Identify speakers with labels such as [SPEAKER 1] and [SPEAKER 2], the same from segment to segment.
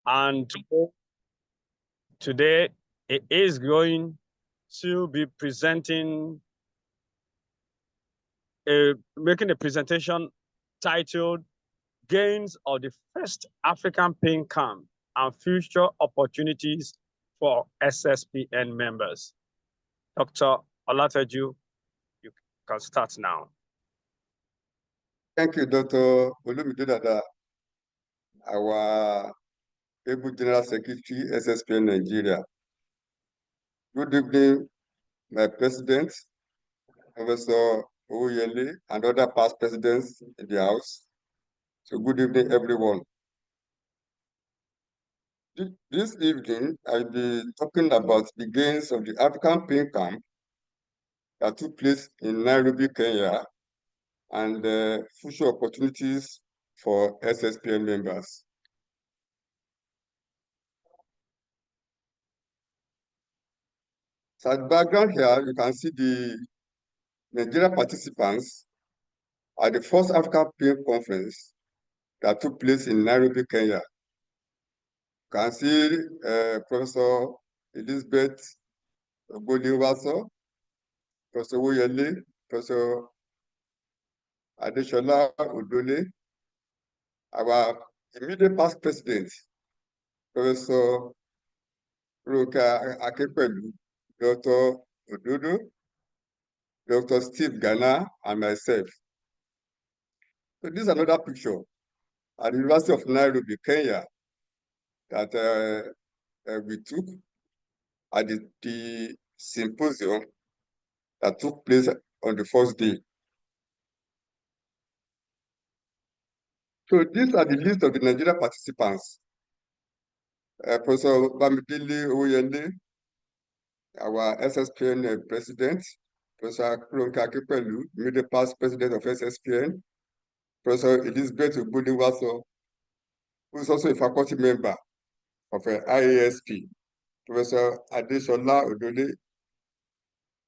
[SPEAKER 1] And today it is going to be making a presentation titled Gains of the First African Pain Camp and Future Opportunities for SSPN members. Dr. Olateju, you can start now.
[SPEAKER 2] Thank you, Dr. Olumide Dada, our able General Secretary, SSPN Nigeria. Good evening, my President, Professor Oyele, and other past presidents in the House. So good evening, everyone. This evening, I'll be talking about the gains of the African Pain Camp that took place in Nairobi, Kenya, and future opportunities for SSPN members. So at background here, you can see the Nigeria participants at the first African Pain Conference that took place in Nairobi, Kenya. You can see Professor Elizabeth Ogbonniwaso, Professor Oyele, Professor Adeshola Odole, our immediate past president, Professor Ronke Akepelu, Dr. Ododo, Dr. Steve Ghana, and myself. So this is another picture at the University of Nairobi, Kenya, that we took at the symposium that took place on the first day. So these are the list of the Nigeria participants. Professor Bamidele Oyele, our SSPN president, Professor Ronke Akepelu, immediate past president of SSPN, Professor Elizabeth Ogbonniwaso, who is also a faculty member of IASP, Professor Adeshola Odole,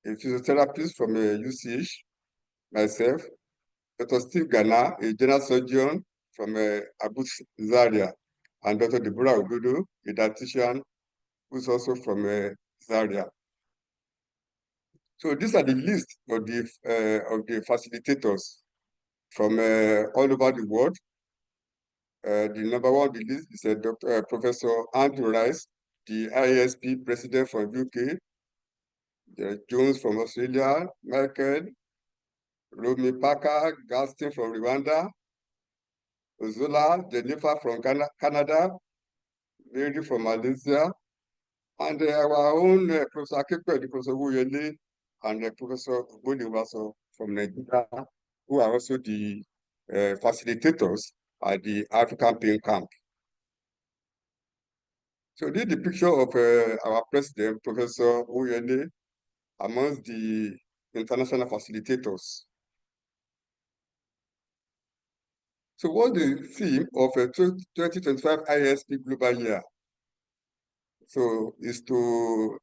[SPEAKER 2] a physiotherapist from UCH, myself, Dr. Steve Ghana, a general surgeon from Abu Zaria, and Dr. Deborah Ododo, a dietitian who's also from Zaria. So these are the list of the facilitators from all over the world. The number one on the list is Professor Andrew Rice, the IASP president from UK, Jones from Australia, Michael, Romy Parker, Gaston from Rwanda, Ozola, Jennifer from Canada, Mary from Malaysia, and our own Professor Akepelu, Professor Oyele, and Professor Ogbonniwaso from Nigeria, who are also the facilitators at the African Pain Camp. So this is the picture of our president, Professor Oyele, amongst the international facilitators. So what's the theme of 2025 IASP Global Year? So is to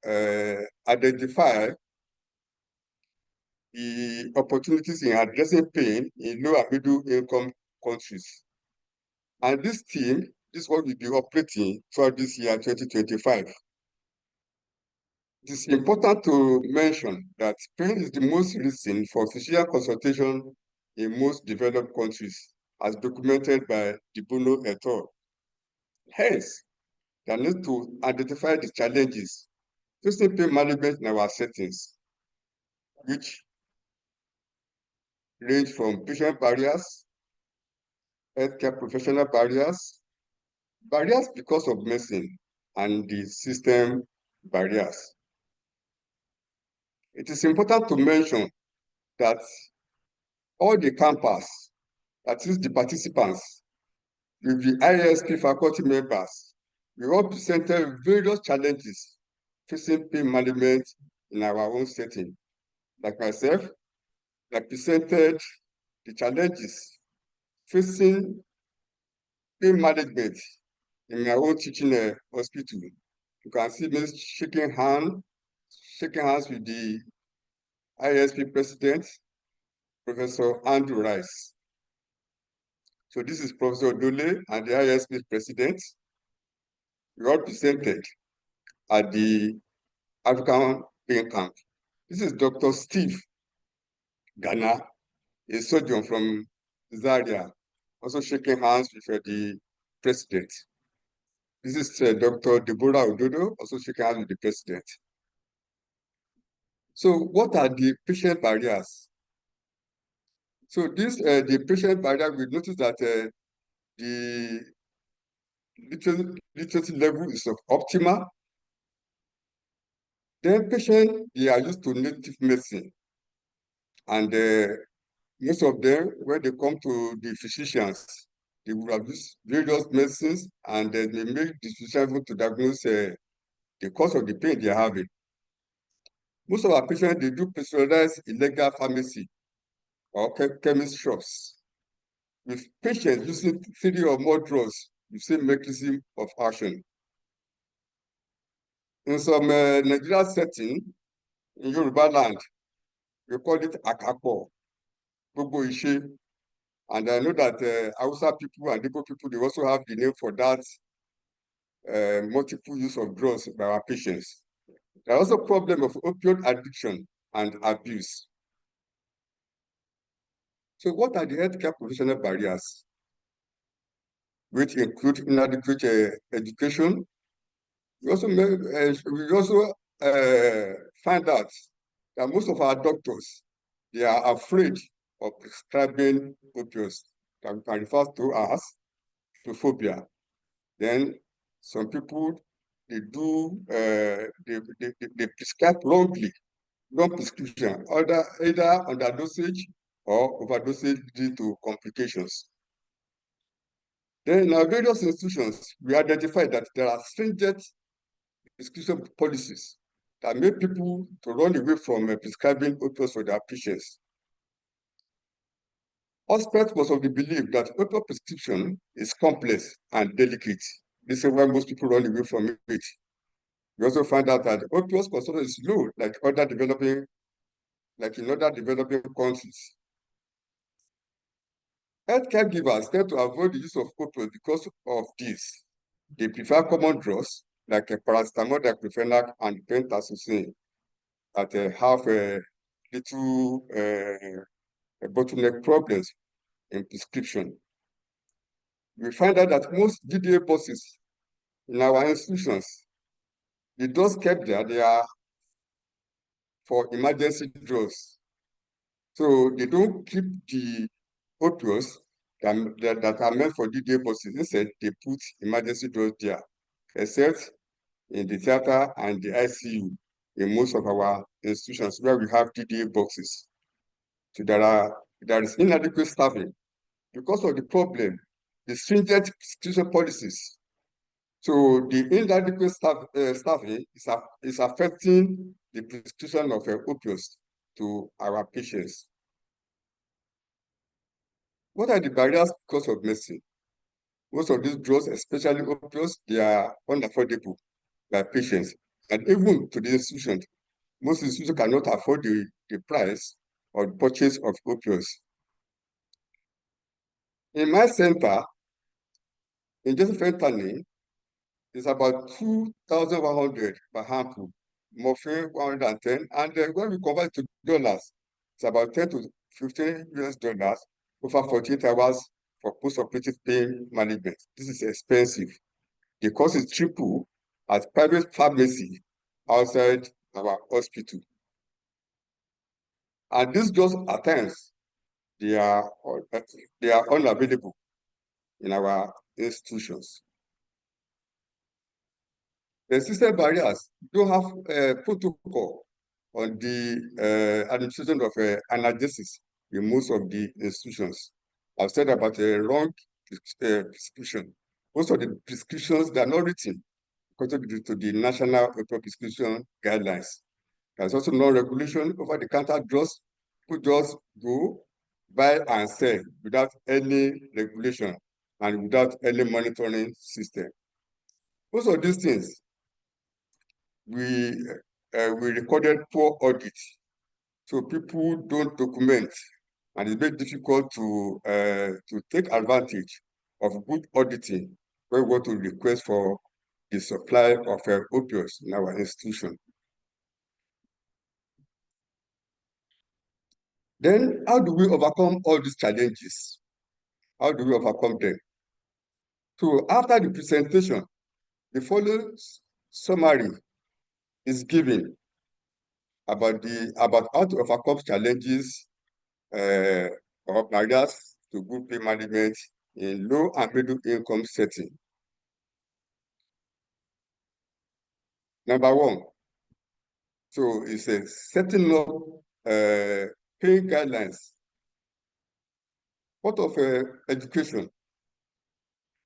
[SPEAKER 2] identify the opportunities in addressing pain in low and middle income countries. And this theme, this is what we'll be operating throughout this year, 2025. It is important to mention that pain is the most reason for physician consultation in most developed countries, as documented by De Bono et al. Hence, there needs to identify the challenges facing pain management in our settings, which range from patient barriers, healthcare professional barriers, barriers because of medicine, and the system barriers. It is important to mention that all the campers, that is the participants, with the IASP faculty members, we all presented various challenges facing pain management in our own setting. Like myself, I presented the challenges facing pain management in my own teaching hospital. You can see me shaking hands with the IASP president, Professor Andrew Rice. So this is Professor Odole and the IASP president. we all presented at the African Pain Camp. This is Dr. Steve Ghana, a surgeon from Zaria, also shaking hands with the president. This is Dr. Deborah Ododo, also shaking hands with the president. So what are the patient barriers? So this, the patient barrier, we notice that the literacy level is optimal. Then patients, they are used to native medicine. And most of them, when they come to the physicians, they will have used various medicines, and they may make the physician able to diagnose the cause of the pain they are having. Most of our patients, they do personalized illegal pharmacy or chemist shops, with patients using 3 or more drugs with same mechanism of action. In some Nigerian setting, in Yoruba land, we call it Akapo, Gbogbo Ise. And I know that Hausa people and Igbo people, they also have the name for that multiple use of drugs by our patients. There are also problem of opioid addiction and abuse. So what are the healthcare professional barriers? Which include inadequate education. We also find out that most of our doctors, they are afraid of prescribing opioids that we can refer to as phobia. Then some people, they do they prescribe wrongly, wrong prescription, either underdosage or overdosage due to complications. Then in our various institutions, we identified that there are stringent prescription policies that make people to run away from prescribing opioids for their patients. Hospitals must have the belief that opioid prescription is complex and delicate. This is why most people run away from it. We also find out that opioid consumption is low, like in other developing countries. Healthcare givers tend to avoid the use of opioids because of this. They prefer common drugs like paracetamol, diclofenac, and pentazocine that have little bottleneck problems in prescription. We find out that most GDA boxes in our institutions, the drugs kept there, they are for emergency drugs. So they don't keep the opioids that are meant for GDA boxes. Instead, they put emergency drugs there, except in the theater and the ICU in most of our institutions where we have DDA boxes. So there is inadequate staffing because of the problem, the stringent prescription policies. So the inadequate staffing is affecting the prescription of opioids to our patients. What are the barriers because of medicine? Most of these drugs, especially opioids, they are unaffordable by patients, and even to the institution. Most institutions cannot afford the price or the purchase of opioids. In my center, in Joseph Fentanyl, it's about 2,100 per ampoule, morphine 110, and then when we convert to dollars, it's about 10 to 15 US dollars over 48 hours for post-operative pain management. This is expensive. The cost is triple at private pharmacy outside our hospital. And these drugs at times, they are unavailable in our institutions. The system barriers don't have a protocol on the administration of analgesics in most of the institutions. I've said about a wrong prescription. Most of the prescriptions, they are not written according to the National Opioid Prescription Guidelines. There's also no regulation over the counter drugs. People just go buy and sell without any regulation and without any monitoring system. Most of these things, we recorded poor audit. So people don't document, and it's very difficult to take advantage of good auditing when we want to request for the supply of opioids in our institution. Then, how do we overcome all these challenges? How do we overcome them? So after the presentation, the following summary is given about how to overcome challenges or barriers to good pain management in low and middle income setting. Number one, so it's a setting up pain guidelines. Part of education,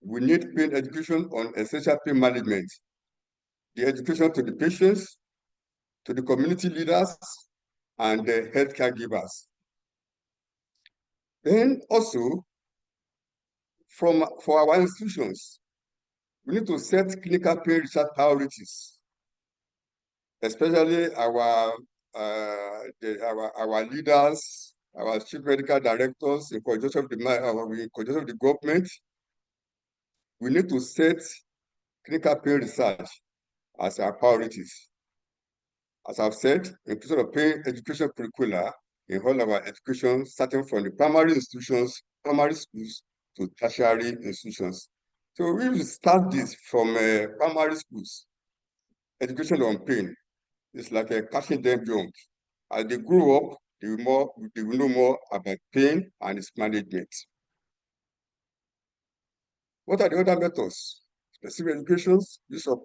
[SPEAKER 2] we need pain education on essential pain management. The education to the patients, to the community leaders, and the healthcare givers. Then also, for our institutions, we need to set clinical pain research priorities, especially our leaders, our chief medical directors, in conjunction with the government. We need to set clinical pain research as our priorities. As I've said, inclusion of pain education curricula in all our education, starting from the primary institutions, primary schools, to tertiary institutions. So we will start this from primary schools. Education on pain is like catching them young. As they grow up, they will know more about pain and its management. What are the other methods? Specific educations, use of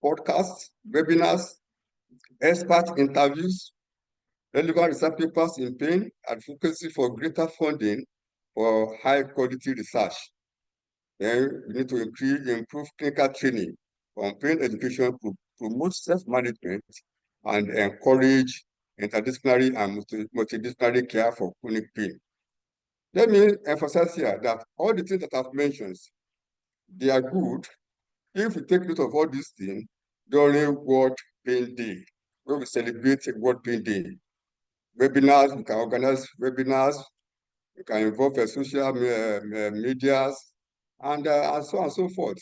[SPEAKER 2] podcasts, webinars, expert interviews, relevant research papers in pain, advocacy for greater funding for high-quality research. Then we need to improve clinical training on pain education to promote self-management and encourage interdisciplinary and multidisciplinary care for chronic pain. Let me emphasize here that all the things that I've mentioned, they are good if we take note of all these things during World Pain Day, when we celebrate World Pain Day. Webinars, we can organize webinars, we can involve social medias, and so on and so forth,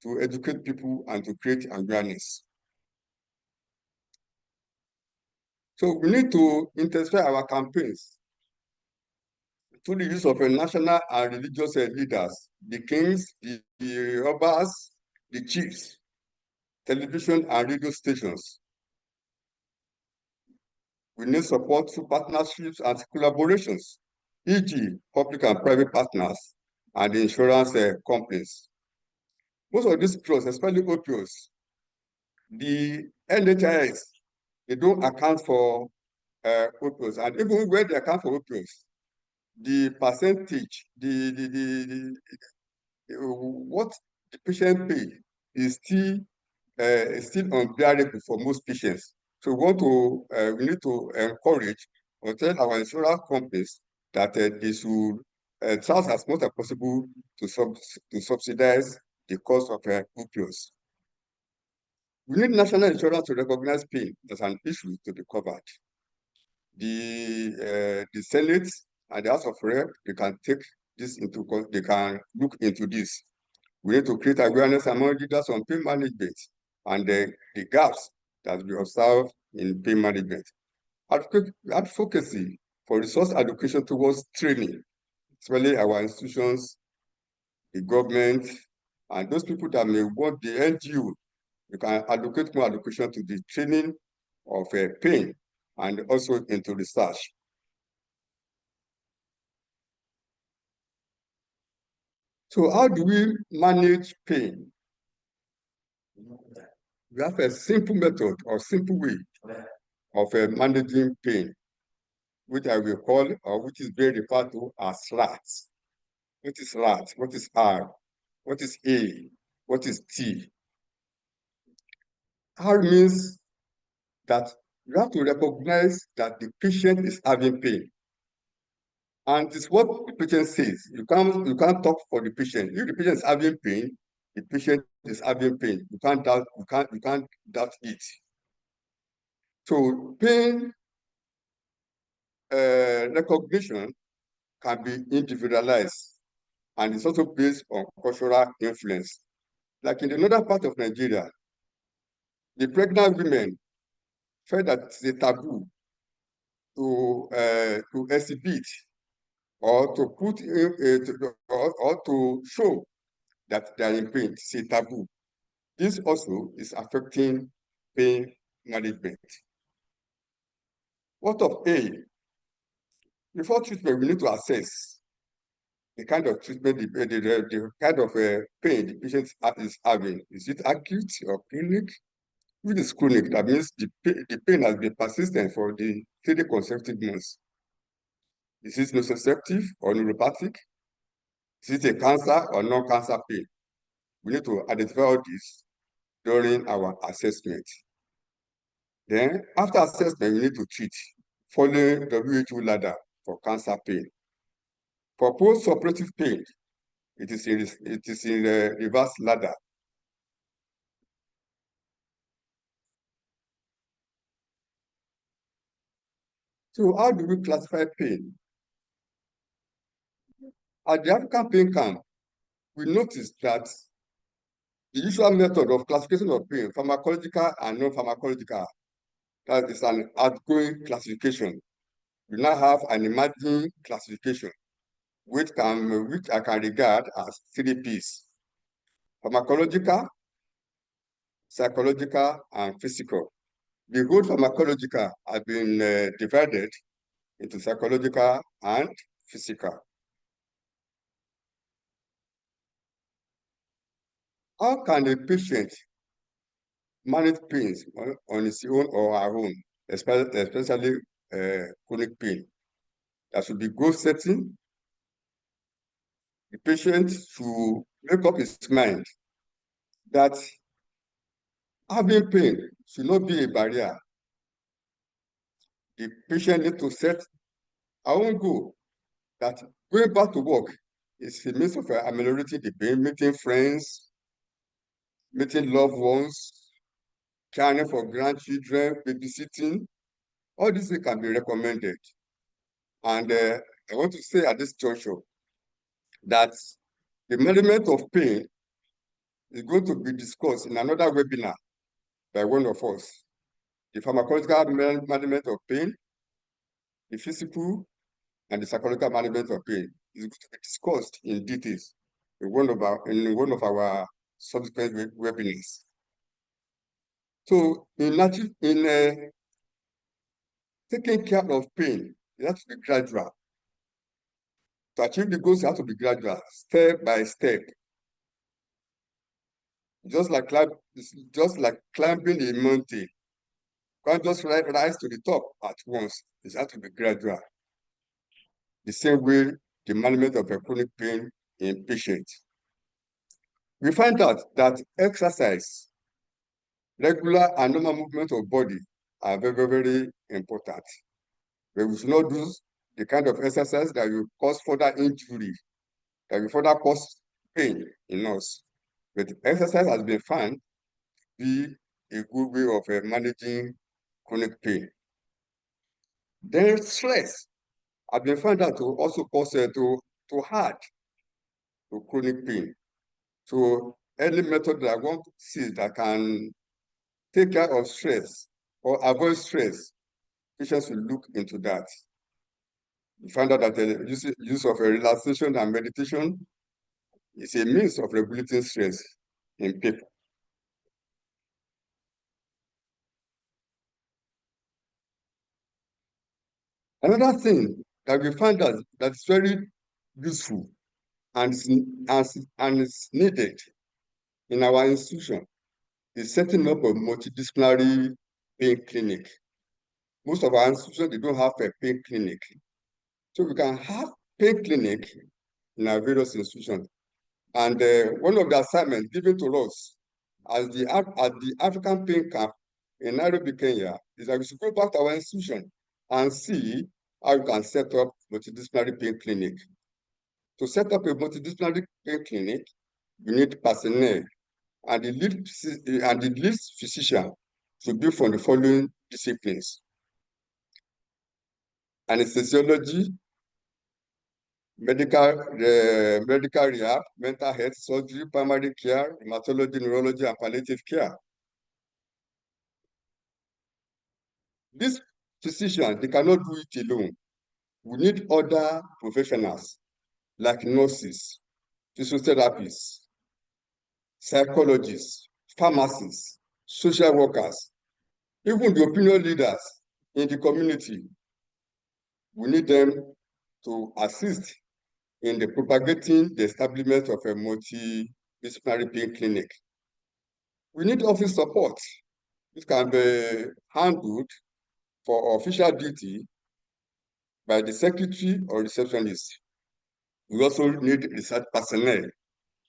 [SPEAKER 2] to educate people and to create awareness. So we need to intensify our campaigns through the use of national and religious leaders, the kings, the robbers, the chiefs, television and radio stations. We need support through partnerships and collaborations, e.g., public and private partners and insurance companies. Most of these drugs, especially opioids, the NHIS, they don't account for opioids. And even when they account for opioids, the percentage, what the patient pay is still unbearable for most patients. So we need to encourage or tell our insurance companies that they should try as much as possible to subsidize the cost of opioids. We need national insurance to recognize pain as an issue to be covered. The Senate and the House of Rep, they can look into this. We need to create awareness among leaders on pain management and the gaps that we observe in pain management. Advocacy for resource allocation towards training, especially our institutions, the government, and those people that may want the NGO. You can allocate more allocation to the training of pain and also into research. So how do we manage pain? We have a simple method or simple way of managing pain, which I will call, or which is very referred to as RAT. What is RAT? What is R? What is A? What is T? R means that you have to recognize that the patient is having pain. And it's what the patient says. You can't talk for the patient. If the patient is having pain, the patient is having pain. You can't doubt it. So pain recognition can be individualized, and it's also based on cultural influence. like in the northern part of Nigeria, the pregnant women felt that it's a taboo to exhibit or to put or to show that they are in pain. It's a taboo. This also is affecting pain management. What of A? Before treatment, we need to assess the kind of treatment, the kind of pain the patient is having. Is it acute or chronic? If it is chronic, that means the pain has been persistent for the 3 consecutive months. Is it nociceptive or neuropathic? Is it a cancer or non-cancer pain? We need to identify all this during our assessment. Then, after assessment, we need to treat, following WHO ladder for cancer pain. For post-operative pain, it is in the reverse ladder. So how do we classify pain? At the African Pain Camp, we noticed that the usual method of classification of pain, pharmacological and non-pharmacological, that is an outgoing classification. We now have an emerging classification, which I can regard as 3 Ps: pharmacological, psychological, and physical. The whole pharmacological has been divided into psychological and physical. How can a patient manage pains on his own or her own, especially chronic pain? There should be goal setting. The patient should make up his mind that having pain should not be a barrier. The patient needs to set our own goal that going back to work is a means of ameliorating the pain, meeting friends, meeting loved ones, caring for grandchildren, babysitting. All these things can be recommended. And I want to say at this juncture that the management of pain is going to be discussed in another webinar by one of us. The pharmacological management of pain, the physical and the psychological management of pain is going to be discussed in details in one of our subsequent webinars. So in taking care of pain, it has to be gradual. To achieve the goals, it has to be gradual, step by step. Just like climbing a mountain. You can't just rise to the top at once. It has to be gradual. The same way the management of a chronic pain in patients. We find out that exercise, regular and normal movement of body are very, very important. But we should not do the kind of exercise that will cause further injury, that will further cause pain in us. But exercise has been found to be a good way of managing chronic pain. Then stress has been found out to also cause to add to chronic pain. So any method that I want to see that can take care of stress or avoid stress, patients will look into that. We find out that the use of relaxation and meditation is a means of regulating stress in people. Another thing that we find out that's very useful and is needed in our institution is setting up a multidisciplinary pain clinic. Most of our institutions, they don't have a pain clinic. So we can have pain clinic in our various institutions. And one of the assignments given to us at the African Pain Camp in Nairobi, Kenya, is that we should go back to our institution and see how we can set up multidisciplinary pain clinic. To set up a multidisciplinary pain clinic, you need personnel, and the lead physician should be from the following disciplines: anesthesiology, medical rehab, mental health, surgery, primary care, hematology, neurology, and palliative care. These physicians, they cannot do it alone. We need other professionals like nurses, physiotherapists, psychologists, pharmacists, social workers, even the opinion leaders in the community. We need them to assist in the propagating the establishment of a multidisciplinary pain clinic. We need office support. This can be handled for official duty by the secretary or receptionist. We also need research personnel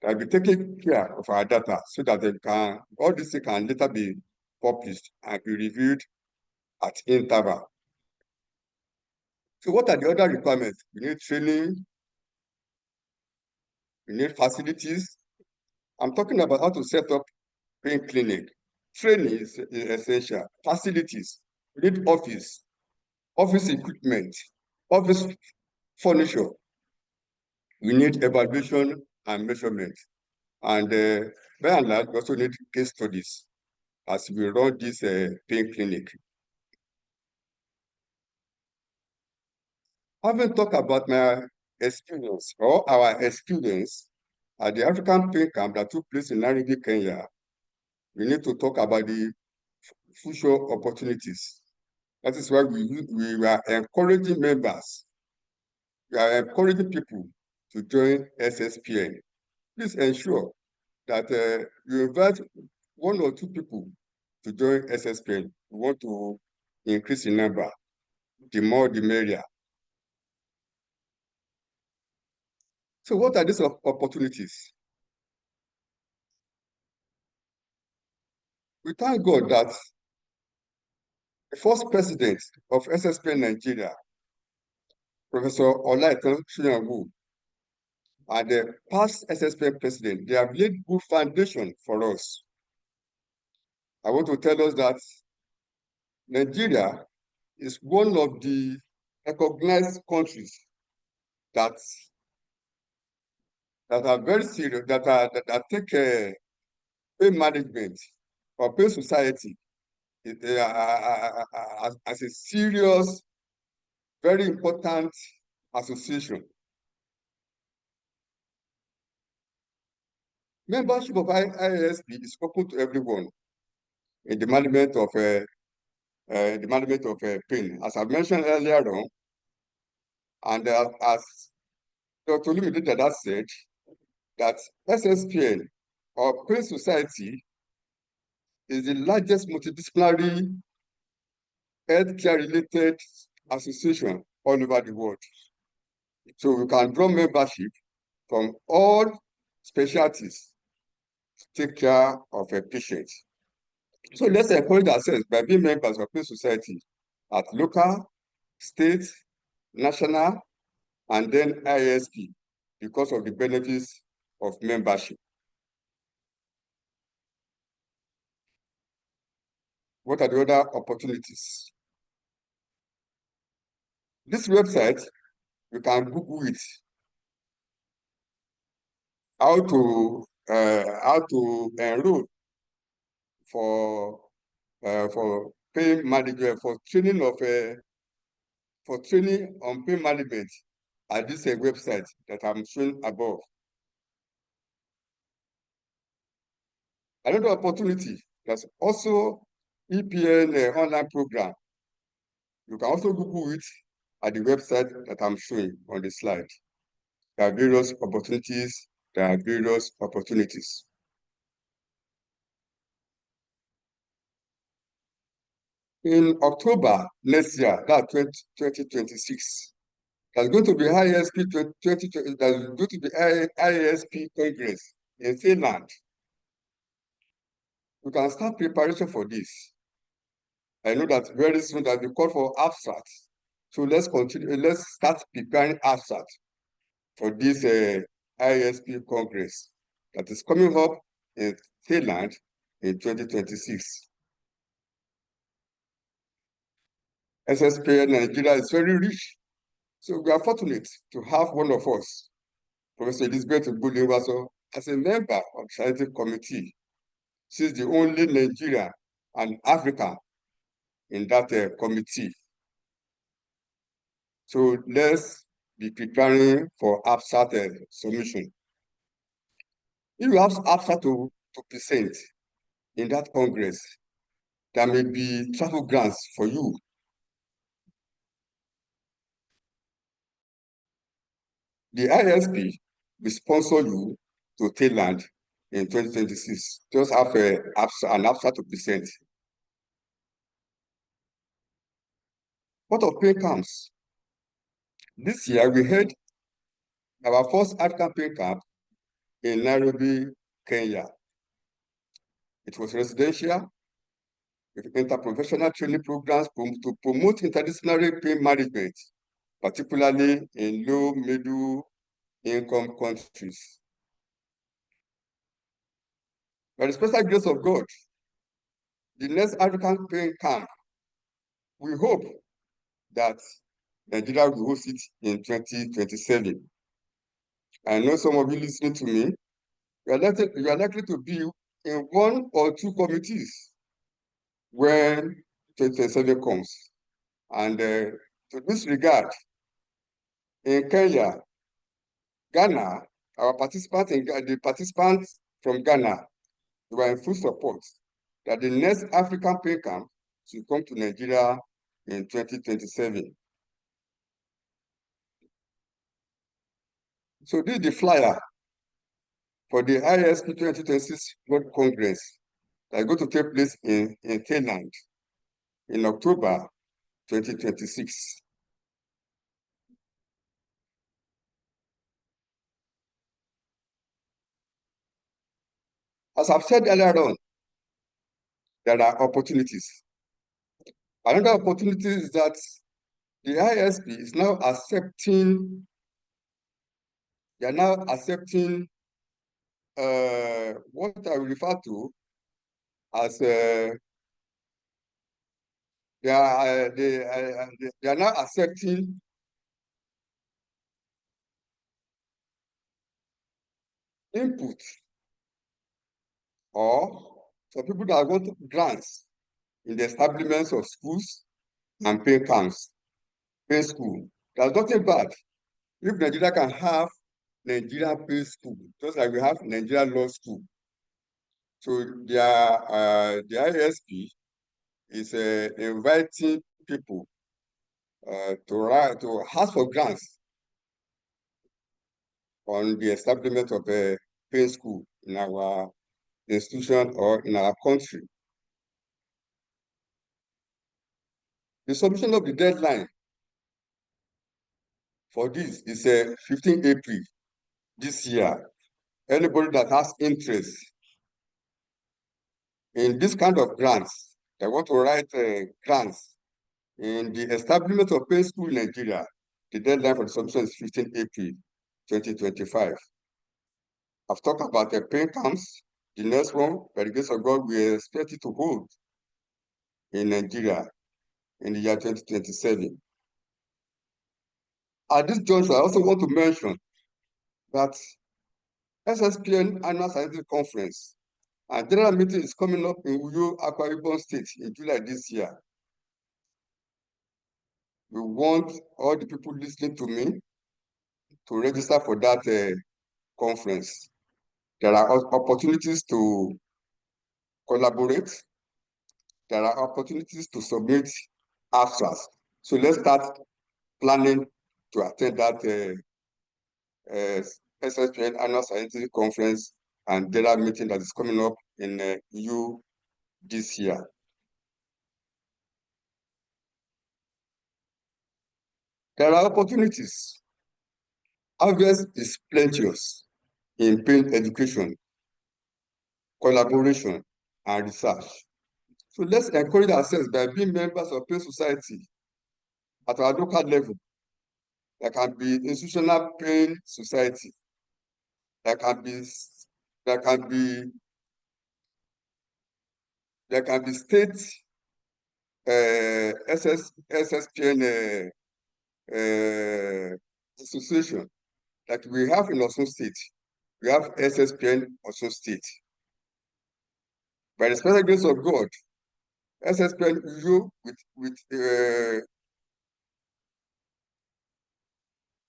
[SPEAKER 2] that will be taking care of our data so that they can, all this can later be published and be reviewed at interval. So what are the other requirements? We need training, we need facilities. I'm talking about how to set up pain clinic. Training is essential. Facilities, we need office equipment, office furniture. We need evaluation and measurement. And by and large, we also need case studies as we run this pain clinic. Having talked about my experience or our experience at the African Pain Camp that took place in Nairobi, Kenya, we need to talk about the future opportunities. That is why we are encouraging members, we are encouraging people to join SSPN. Please ensure that you invite 1 or 2 people to join SSPN. We want to increase in number. The more, the merrier. So what are these opportunities? We thank God that the first president of SSPN Nigeria, Professor Olaitan Soyinwu, and the past SSPN president, they have laid good foundation for us. I want to tell us that Nigeria is one of the recognized countries that are very serious, that take pain management or pain society as a serious, very important association. Membership of IASP is open to everyone in the management of pain, as I mentioned earlier on, and as Dr. Olumide Dada said, that SSPN or Pain Society is the largest multidisciplinary healthcare-related association all over the world. So we can draw membership from all specialties to take care of a patient. So let's encourage ourselves by being members of Pain Society at local, state, national, and then IASP because of the benefits of membership. What are the other opportunities? This website, you can Google it. How to enroll for pain management, for training on pain management at this website that I'm showing above. Another opportunity, that's also EPN online program. You can also Google it at the website that I'm showing on the slide. There are various opportunities. In October next year, that's 2026, there's going to be IASP 2020. There's going to be IASP Congress in Finland. We can start preparation for this. I know that very soon there'll be call for abstracts. So let's continue. Let's start preparing abstracts for this IASP Congress that is coming up in Finland in 2026. SSPN Nigeria is very rich So we are fortunate to have one of us, Professor Elizabeth Ogbonniwaso, as a member of the scientific committee. She's the only Nigerian and African in that committee. So let's be preparing for abstract submission. If you have abstract to present in that Congress, there may be travel grants for you. The ISP will sponsor you to Thailand in 2026. Just have an abstract to present. What of pain camps? This year we had our first African pain camp in Nairobi, Kenya. It was residential with interprofessional training programs to promote interdisciplinary pain management, particularly in low, middle income countries. By the special grace of God, the next African pain camp, we hope that Nigeria will host it in 2027. I know some of you listening to me, you are likely to be in one or two committees when 2027 comes. And to this regard, in Kenya, Ghana, our participants, the participants from Ghana, they were in full support that the next African pain camp should come to Nigeria in 2027. So this is the flyer for the ISP 2026 World Congress that is going to take place in Thailand in October 2026. As I've said earlier on, there are opportunities. Another opportunity is that the ISP is now accepting, they are now accepting what I will refer to as they are now accepting input or for people that want grants in the establishment of schools and pain camps, pain school. There's nothing bad if Nigeria can have Nigeria pain school, just like we have Nigeria law school. So the ISP is inviting people to ask for grants on the establishment of a pain school in our institution or in our country. The submission of the deadline for this is 15 April this year. Anybody that has interest in this kind of grants, they want to write grants in the establishment of pain school in Nigeria, the deadline for the submission is 15 April 2025. I've talked about the pain camps. The next one, by the grace of God, we expect it to hold in Nigeria in the year 2027. At this juncture, I also want to mention that SSPN Annual Scientific Conference and general meeting is coming up in Uyo, Akwa Ibom State in July this year. We want all the people listening to me to register for that conference. There are opportunities to collaborate. There are opportunities to submit abstracts. So let's start planning to attend that SSPN Annual Scientific Conference and general meeting that is coming up in EU this year. There are opportunities. Harvest is plenteous in pain education, collaboration, and research. So let's encourage ourselves by being members of pain society at our local level. There can be institutional pain society. There can be state SSPN association that we have in Osun State. We have SSPN Osun State. By the special grace of God, SSPN Uyo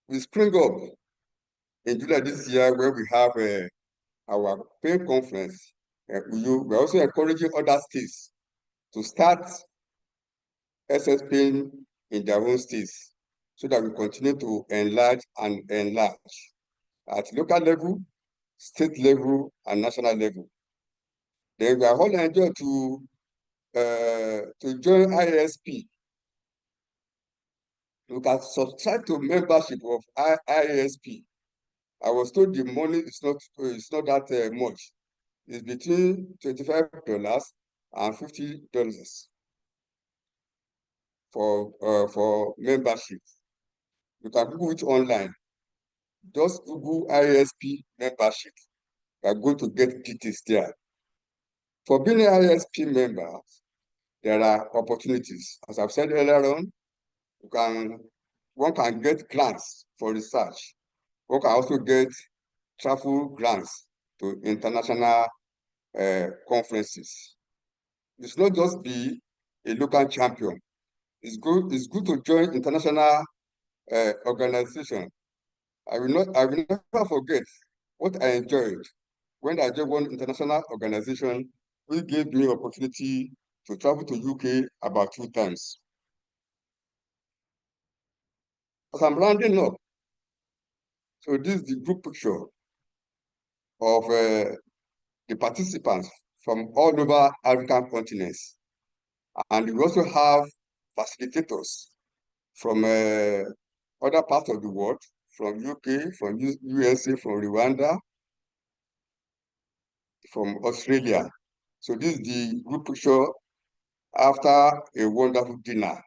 [SPEAKER 2] we spring up in July this year where we have our pain conference. We're also encouraging other states to start SSPN in their own states so that we continue to enlarge and enlarge at local level, state level, and national level. Then we are all enjoyed to join IASP. You can subscribe to membership of IASP. I was told the money is not that much. It's between $25 and $50 for membership. You can Google it online. Just Google IASP membership. You are going to get details there. For being an IASP member, there are opportunities. As I've said earlier on, one can get grants for research. One can also get travel grants to international conferences. It's not just be a local champion. It's good to join international organization. I will never forget what I enjoyed when I joined one international organization which gave me opportunity to travel to UK about 2 times. As I'm rounding up, so this is the group picture of the participants from all over African continents. And we also have facilitators from other parts of the world, from UK, from USA, from Rwanda, from Australia. So this is the group picture after a wonderful dinner.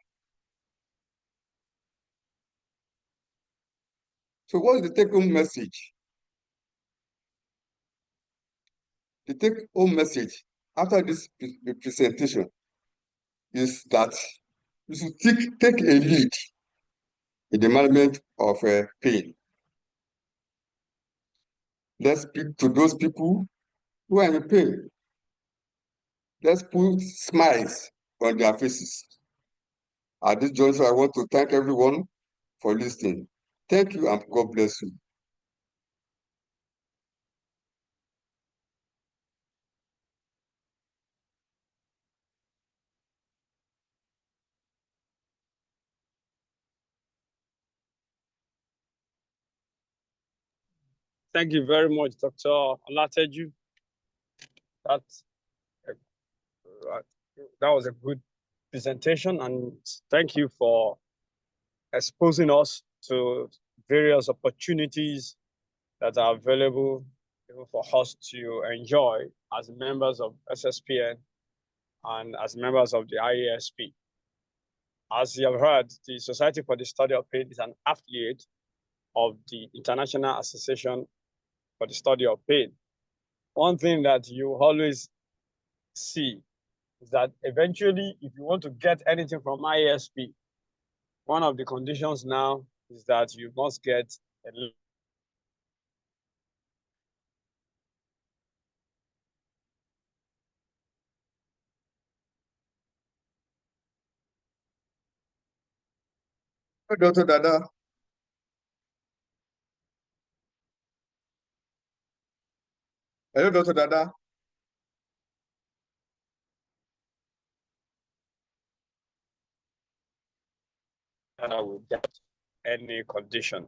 [SPEAKER 2] So what is the take-home message? The take-home message after this presentation is that you should take a lead in the management of pain. Let's speak to those people who are in pain. Let's put smiles on their faces. At this juncture, I want to thank everyone for listening. Thank you and God bless you.
[SPEAKER 1] Thank you very much, Dr. Olateju. That was a good presentation, and thank you for exposing us to various opportunities that are available even for us to enjoy as members of SSPN and as members of the IASP. As you have heard, the Society for the Study of Pain is an affiliate of the International Association for the Study of Pain. One thing that you always see is that eventually, if you want to get anything from IASP, one of the conditions now is that you must get a
[SPEAKER 2] Dr. Dada. Hello, Dr. Dada.
[SPEAKER 1] will get any condition.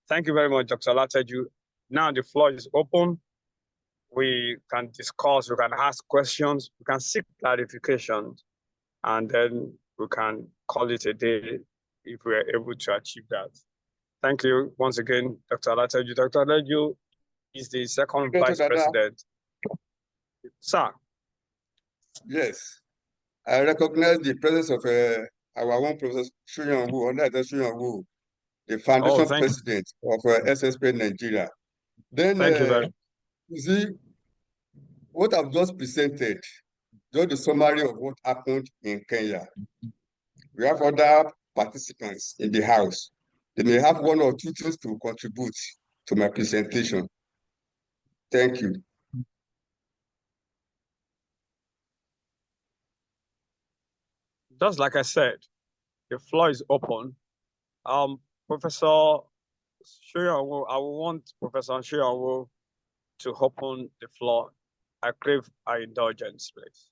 [SPEAKER 1] Thank you very much, Dr. Olateju. Now the floor is open. We can discuss, we can ask questions, we can seek clarification, and then we can call it a day if we are able to achieve that. Thank you once again, Dr. Olateju. Dr. Olateju is the second vice president. Sir.
[SPEAKER 2] Yes, I recognize the presence of our own Professor Shuyanwu, the foundation president of SSP Nigeria. Then,
[SPEAKER 1] thank you very much.
[SPEAKER 2] You see, what I've just presented, just the summary of what happened in Kenya. We have other participants in the house they may have one or two things to contribute to my presentation. Thank you.
[SPEAKER 1] Just like I said, the floor is open. Professor Soyinwo, I will want Professor Soyinwo to open the floor. I crave our indulgence, please.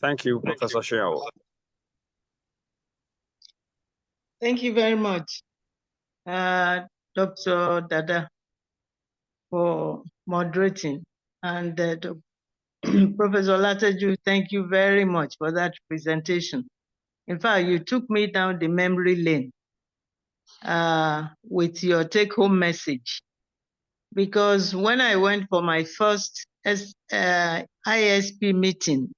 [SPEAKER 1] Thank you, Professor Soyinwo.
[SPEAKER 3] Thank you very much, Dr. Dada, for moderating. And Professor Olateju, thank you very much for that presentation. In fact, you took me down the memory lane with your take-home message. Because when I went for my first ISP meeting,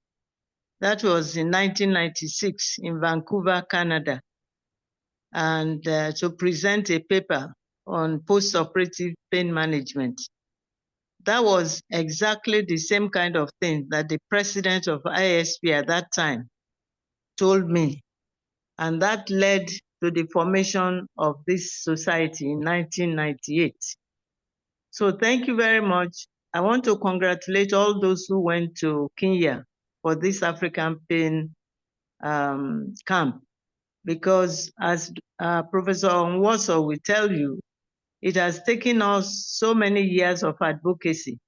[SPEAKER 3] that was in 1996 in Vancouver, Canada, and to present a paper on post-operative pain management. That was exactly the same kind of thing that the president of ISP at that time told me. And that led to the formation of this society in 1998. So thank you very much. I want to congratulate all those who went to Kenya for this African Pain camp, because as Professor Onwoso will tell you, it has taken us so many years of advocacy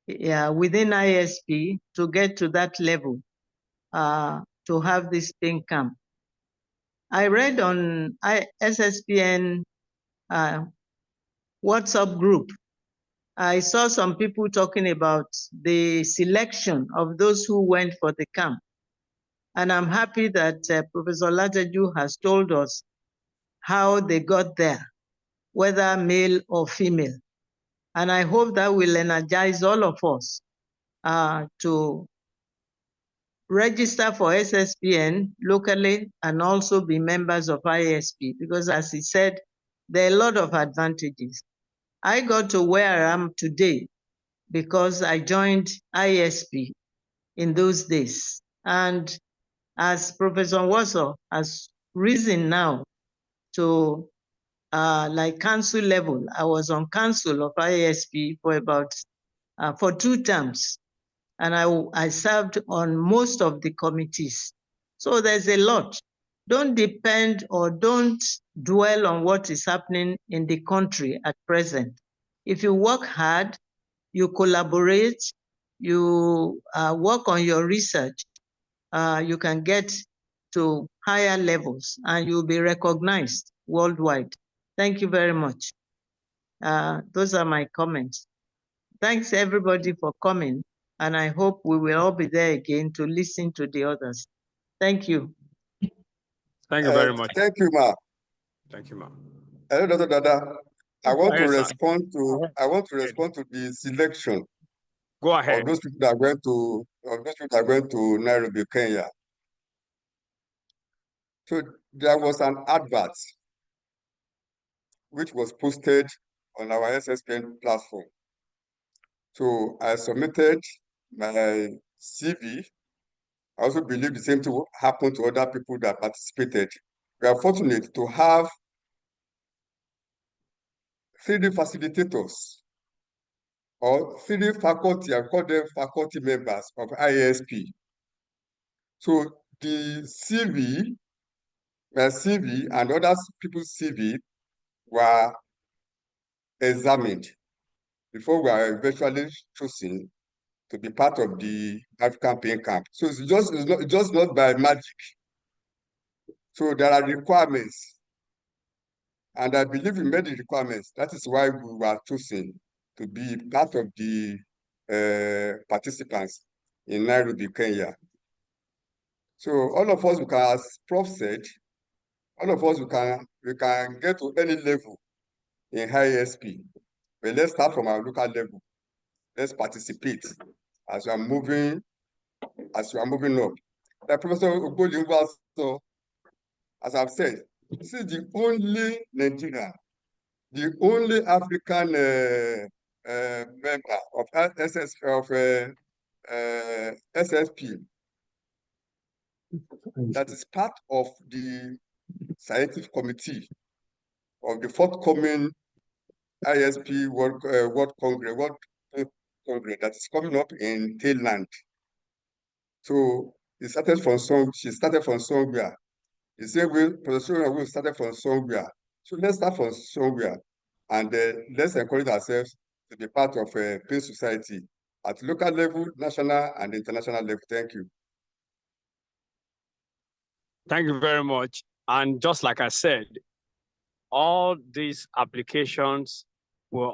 [SPEAKER 3] within ISP to get to that level, to have this pain camp. I read on SSPN WhatsApp group, I saw some people talking about the selection of those who went for the camp. And I'm happy that Professor Olateju has told us how they got there, whether male or female. And I hope that will energize all of us to register for SSPN locally and also be members of ISP, because as he said, there are a lot of advantages. I got to where I am today because I joined ISP in those days. And as Professor Onwoso has risen now to like council level, I was on council of ISP for about for 2 terms. And I served on most of the committees. So there's a lot. Don't depend or don't dwell on what is happening in the country at present. If you work hard, you collaborate, you work on your research, you can get to higher levels and you'll be recognized worldwide. Thank you very much. Those are my comments. Thanks everybody for coming, and I hope we will all be there again to listen to the others. Thank you.
[SPEAKER 1] Thank you very much.
[SPEAKER 2] Thank you, Ma.
[SPEAKER 1] Thank you, Ma.
[SPEAKER 2] Hello, Dr. Dada. I want to
[SPEAKER 1] Yes, sir.
[SPEAKER 2] respond to the selection
[SPEAKER 1] Go ahead.
[SPEAKER 2] of those people that went to Nairobi, Kenya. So there was an advert which was posted on our SSPN platform. So I submitted my CV. I also believe the same thing happened to other people that participated. We are fortunate to have 3D facilitators or 3D faculty, I call them faculty members of ISP. So the CV, my CV and other people's CV were examined before we are eventually chosen to be part of the African Pain Camp. So it's just not by magic. So there are requirements, and I believe we met the requirements. That is why we were chosen to be part of the participants in Nairobi, Kenya. So all of us, as Prof said, all of us, we can get to any level in ISP. But let's start from our local level. Let's participate as we are moving up. Like Professor Ogboji also, as I've said, this is the only Nigerian, the only African member of SSP that is part of the scientific committee of the forthcoming ISP World Congress that is coming up in Thailand. So she started from somewhere. The same way Professor will started from somewhere. So let's start from somewhere, and let's encourage ourselves to be part of a PAIN society at local level, national, and international level. Thank you.
[SPEAKER 1] Thank you very much. And just like I said, all these applications will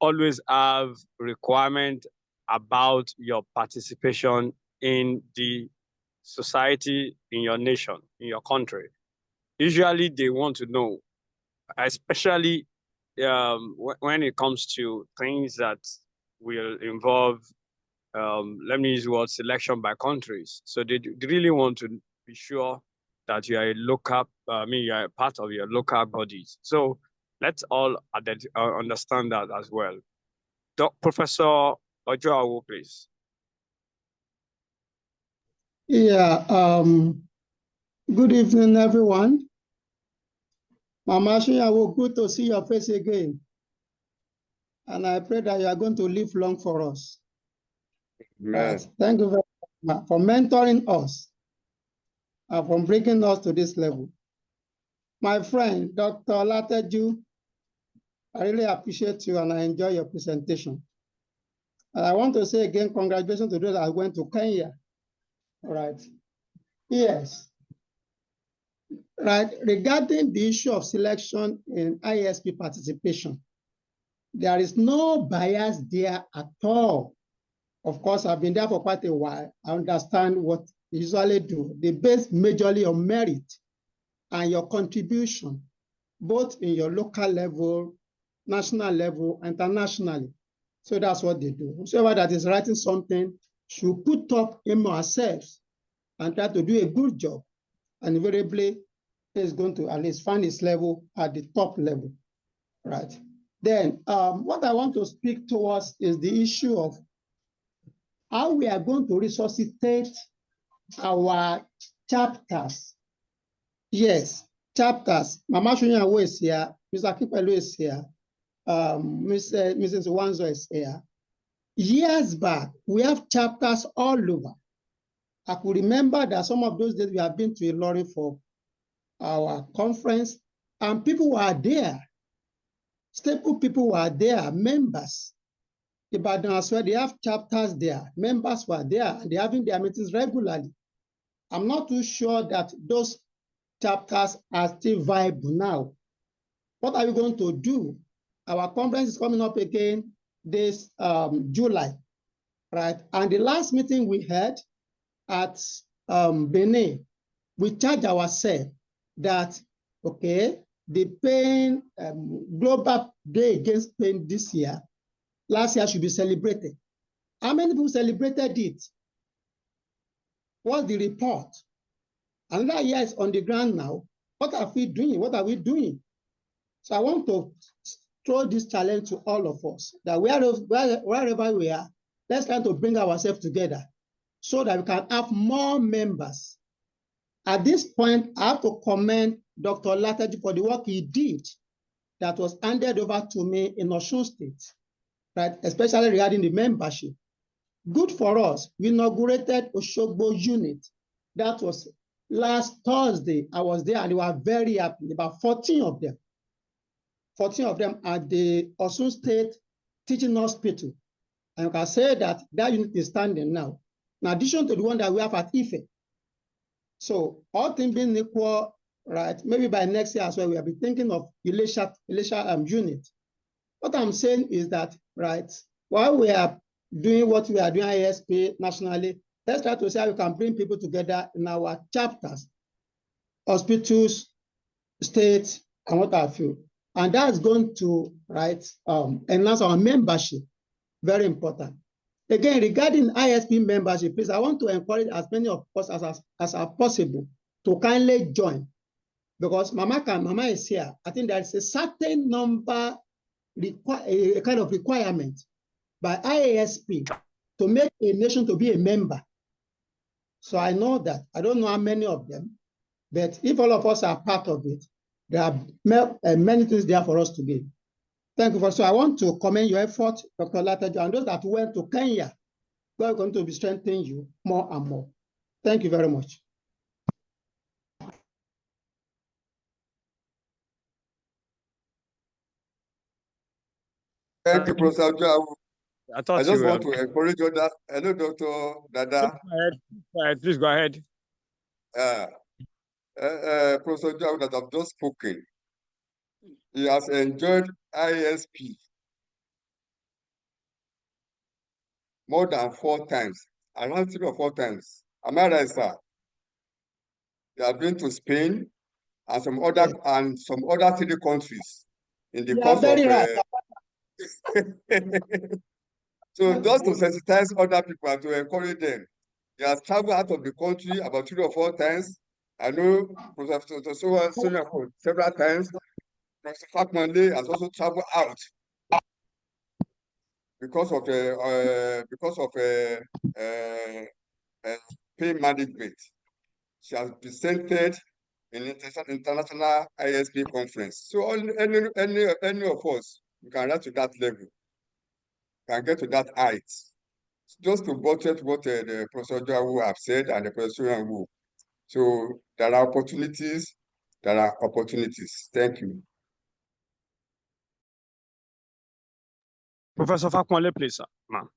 [SPEAKER 1] always have requirement about your participation in the society, in your nation, in your country. Usually they want to know, especially when it comes to things that will involve, let me use the word selection by countries. So they really want to be sure that you are a local, you are a part of your local bodies. So let's all understand that as well. Professor Ojoawo, please.
[SPEAKER 4] Yeah, good evening, everyone. Mama Shinyawo, good to see your face again. And I pray that you are going to live long for us. Thank you very much for mentoring us and for bringing us to this level. My friend, Dr. Olateju, I really appreciate you and I enjoy your presentation. And I want to say again, congratulations to those that went to Kenya. All right. Yes. Right. Regarding the issue of selection in ISP participation, there is no bias there at all. Of course, I've been there for quite a while. I understand what they usually do. They base majorly on merit and your contribution, both in your local level, national level, internationally. So that's what they do. Whoever that is writing something should put up in ourselves and try to do a good job. And invariably, is going to at least find its level at the top level, right? Then what I want to speak towards is the issue of how we are going to resuscitate our chapters. Yes, chapters. Mama Shinyawo is here, Mr. Kipelu is here, Mrs. Wanzo is here. Years back, we have chapters all over. I could remember that some of those days we have been to Ilorin for our conference, and people were there. Staple people were there, members. Ibadan as well, they have chapters there. Members were there, and they're having their meetings regularly. I'm not too sure that those chapters are still viable now. What are we going to do? Our conference is coming up again this July, right? And the last meeting we had at Benin, we charged ourselves that, okay, the PAIN Global Day Against PAIN this year, last year should be celebrated. How many people celebrated it? What's the report? Another year is on the ground now. What are we doing? What are we doing? So I want to throw this challenge to all of us, that wherever we are, let's try to bring ourselves together so that we can have more members. At this point, I have to commend Dr. Olateju for the work he did that was handed over to me in Osun State, right? Especially regarding the membership. Good for us. We inaugurated Oshogbo unit. That was last Thursday. I was there and they were very happy. About 14 of them. 14 of them at the Osun State Teaching Hospital. And you can say that that unit is standing now, in addition to the one that we have at Ife. So all things being equal, right? Maybe by next year as well, we'll be thinking of Elisha unit. What I'm saying is that, right, while we are doing what we are doing ISP nationally, let's try to see how we can bring people together in our chapters, hospitals, states, and what have you. And that's going to, right, enhance our membership. Very important. Again, regarding ISP membership, please, I want to encourage as many of us as are possible to kindly join, because Mama is here. I think there's a certain number, a kind of requirement by IASP to make a nation to be a member. So I know that. I don't know how many of them, but if all of us are part of it, There are many things there for us to gain. Thank you. So I want to commend your effort, Dr. Olateju, and those that went to Kenya. We're going to be strengthening you more and more. Thank you very much.
[SPEAKER 2] Thank you, Professor Joao.
[SPEAKER 1] I thought
[SPEAKER 2] I just
[SPEAKER 1] you
[SPEAKER 2] want to encourage others. Hello, Dr. Dada.
[SPEAKER 1] Go ahead, please go ahead.
[SPEAKER 2] Professor Joao that I've just spoken. He has enjoyed ISP more than 4 times, around 3 or 4 times. Am I right, sir? They have been to Spain and some other 3 countries in the course
[SPEAKER 4] very
[SPEAKER 2] of.
[SPEAKER 4] right.
[SPEAKER 2] So just to sensitize other people and to encourage them. He has traveled out of the country about 3 or 4 times. I know Professor Sonia several times. Professor Fakmanle has also traveled out because of pain management. She has presented in international ISP conference. So any of us, we can rise to that level, can get to that height. Just to buttress what the Professor Joao have said and the Professor Wu. So there are opportunities. There are opportunities. Thank you.
[SPEAKER 1] Professor Fakwanle, please, sir. Ma'am.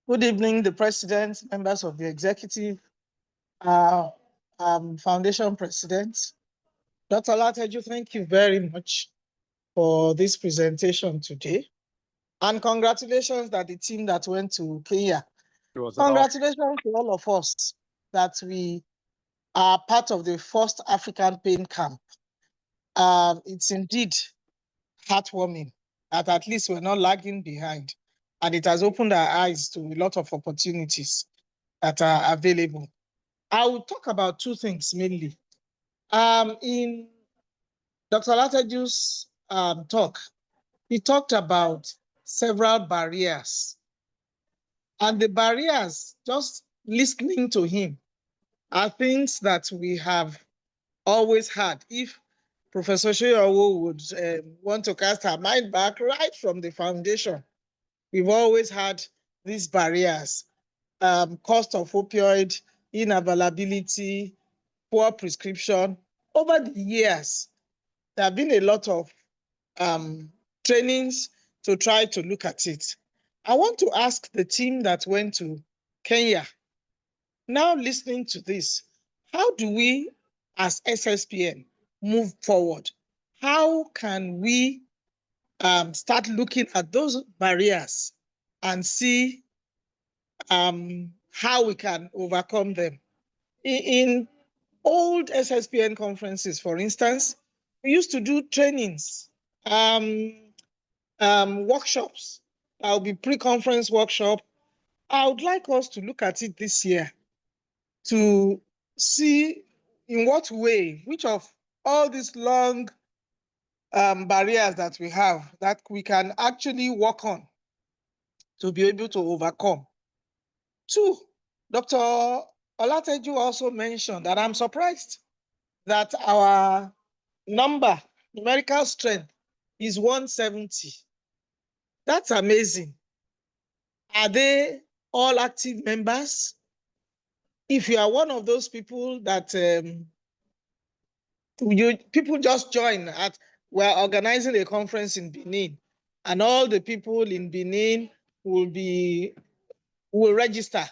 [SPEAKER 5] Good evening, the president, members of the executive, foundation president. Dr. Olateju, thank you very much for this presentation today. And congratulations that the team that went to Kenya. Congratulations to all of us that we are part of the first African pain camp. It's indeed heartwarming that at least we're not lagging behind. And it has opened our eyes to a lot of opportunities that are available. I will talk about 2 things mainly. In Dr. Olateju's talk, he talked about several barriers. And the barriers, just listening to him, are things that we have always had. If Professor Soyowo would want to cast her mind back right from the foundation, we've always had these barriers, cost of opioid, unavailability, poor prescription. Over the years, there have been a lot of trainings to try to look at it. I want to ask the team that went to Kenya, now listening to this, how do we as SSPN move forward? How can we start looking at those barriers and see how we can overcome them? In old SSPN conferences, for instance, we used to do trainings, workshops. There will be pre-conference workshop. I would like us to look at it this year to see in what way, which of all these long barriers that we have that we can actually work on to be able to overcome. 2, Dr. Olateju also mentioned that I'm surprised that our numerical strength is 170. That's amazing. Are they all active members? If you are one of those people that people just join we're organizing a conference in Benin, and all the people in Benin will register.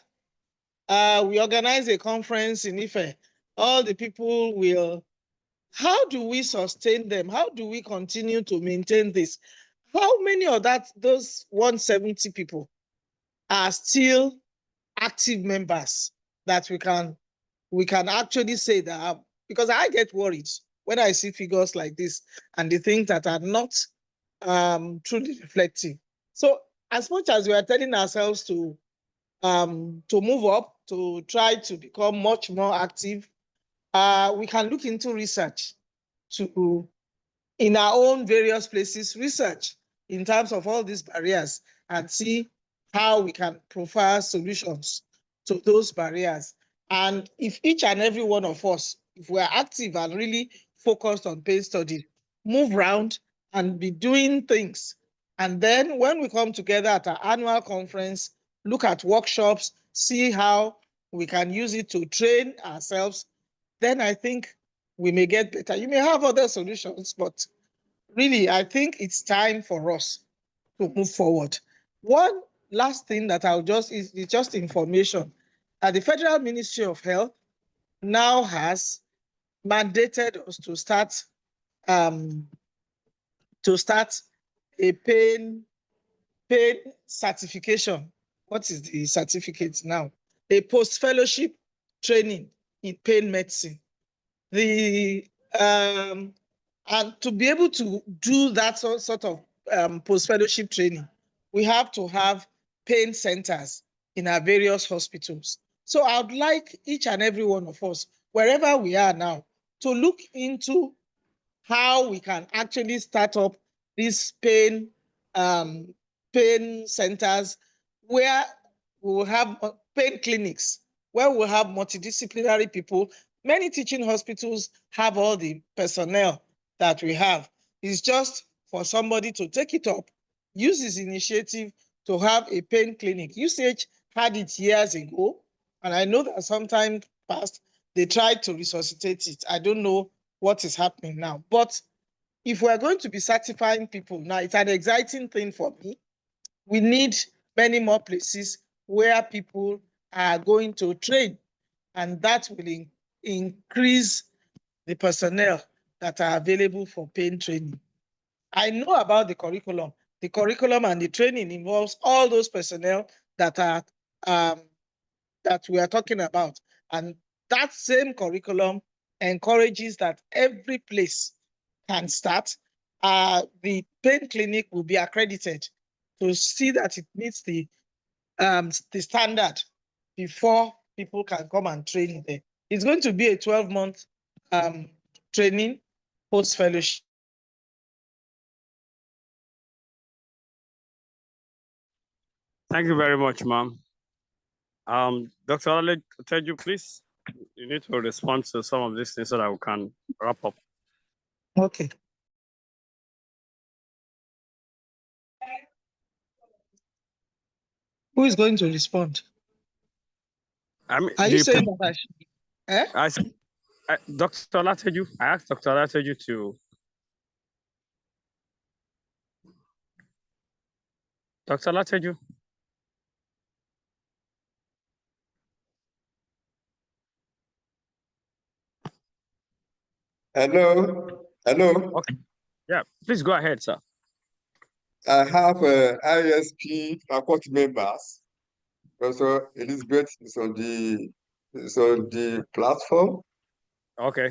[SPEAKER 5] We organize a conference in Ife. All the people will. How do we sustain them? How do we continue to maintain this? How many of those 170 people are still active members that we can actually say that? Because I get worried when I see figures like this and the things that are not truly reflective. So as much as we are telling ourselves to move up, to try to become much more active, we can look into research in our own various places, research in terms of all these barriers and see how we can provide solutions to those barriers. And if each and every one of us, if we're active and really focused on pain studies, move around and be doing things. And then when we come together at our annual conference, look at workshops, see how we can use it to train ourselves, then I think we may get better. You may have other solutions, but really, I think it's time for us to move forward. One last thing that I'll just is just information. The Federal Ministry of Health now has mandated us to start a pain certification. What is the certificate now? A post-fellowship training in pain medicine. And to be able to do that sort of post-fellowship training, we have to have pain centers in our various hospitals. So I would like each and every one of us, wherever we are now, to look into how we can actually start up these pain centers where we will have pain clinics, where we'll have multidisciplinary people. Many teaching hospitals have all the personnel that we have. It's just for somebody to take it up, use this initiative to have a pain clinic. UCH had it years ago, and I know that sometime past, they tried to resuscitate it. I don't know what is happening now. But if we're going to be certifying people now, it's an exciting thing for me. We need many more places where people are going to train, and that will increase the personnel that are available for pain training. I know about the curriculum. The curriculum and the training involves all those personnel that are that we are talking about. And that same curriculum encourages that every place can start. The pain clinic will be accredited to see that it meets the standard before people can come and train there. It's going to be a 12-month training post-fellowship.
[SPEAKER 1] Thank you very much, ma'am. Dr. Olateju, please, you need to respond to some of these things so that we can wrap up.
[SPEAKER 5] Okay. Who is going to respond?
[SPEAKER 1] I mean,
[SPEAKER 5] are you saying that I should?
[SPEAKER 1] Dr. Olateju, I asked Dr. Olateju to. Dr. Olateju.
[SPEAKER 2] Hello.
[SPEAKER 1] Okay. Yeah, please go ahead, sir.
[SPEAKER 2] I have ISP faculty members. Professor Elizabeth is on the platform.
[SPEAKER 1] Okay.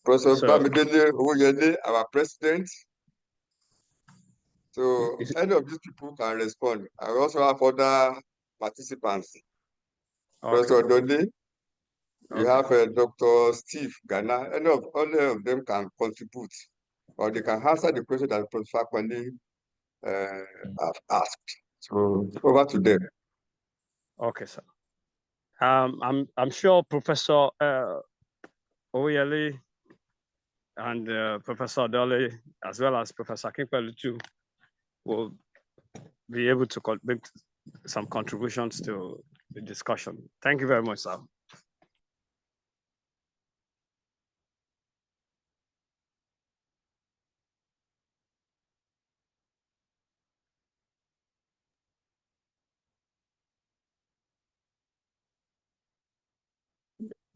[SPEAKER 2] Professor Bamidele Oyele, our president. So any of these people can respond. I also have other participants. Okay. Professor Dole, we have Dr. Steve Ghana. All of them can contribute, or they can answer the question that Professor Fakwani have asked. So over to them.
[SPEAKER 1] Okay, sir. I'm sure Professor Oyele and Professor Dole, as well as Professor Akinpelu too, will be able to make some contributions to the discussion. Thank you very much, sir.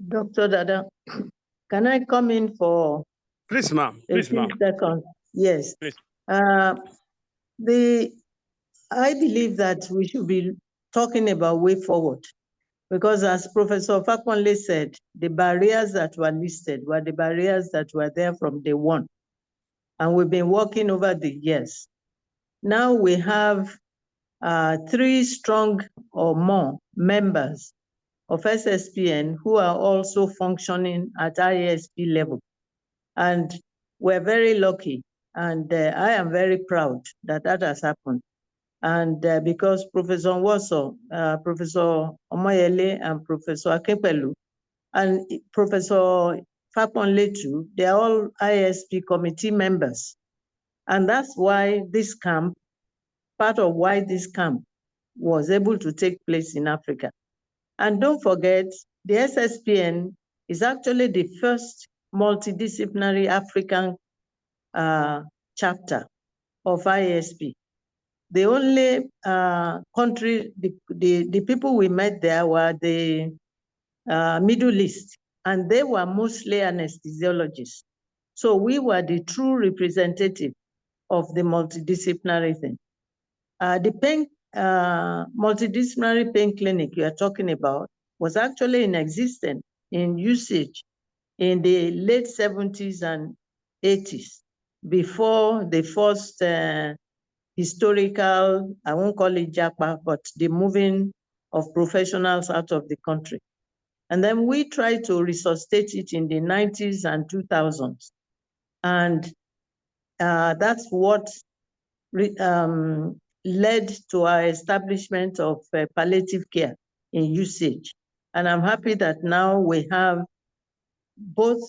[SPEAKER 3] Dr. Dada, can I come in for?
[SPEAKER 1] Please, ma'am. Please, ma'am.
[SPEAKER 3] Second. Yes.
[SPEAKER 1] Please.
[SPEAKER 3] I believe that we should be talking about way forward, because as Professor Fakwani said, the barriers that were listed were the barriers that were there from day one. And we've been working over the years. Now we have 3 strong or more members of SSPN who are also functioning at ISP level. And we're very lucky, and I am very proud that that has happened. And because Professor Nwosu, Professor Omoyele, and Professor Akepelu, and Professor Fakponle too, they are all ISP committee members. And that's why this camp, part of why this camp was able to take place in Africa. And don't forget, the SSPN is actually the first multidisciplinary African chapter of ISP. The only country, the people we met there were the Middle East, and they were mostly anesthesiologists. So we were the true representative of the multidisciplinary thing. The pain, multidisciplinary pain clinic you are talking about was actually in existence, in usage in the late 70s and 80s, before the first historical, I won't call it JAPA, but the moving of professionals out of the country. And then we tried to resuscitate it in the 90s and 2000s. And that's what led to our establishment of palliative care in usage. And I'm happy that now we have both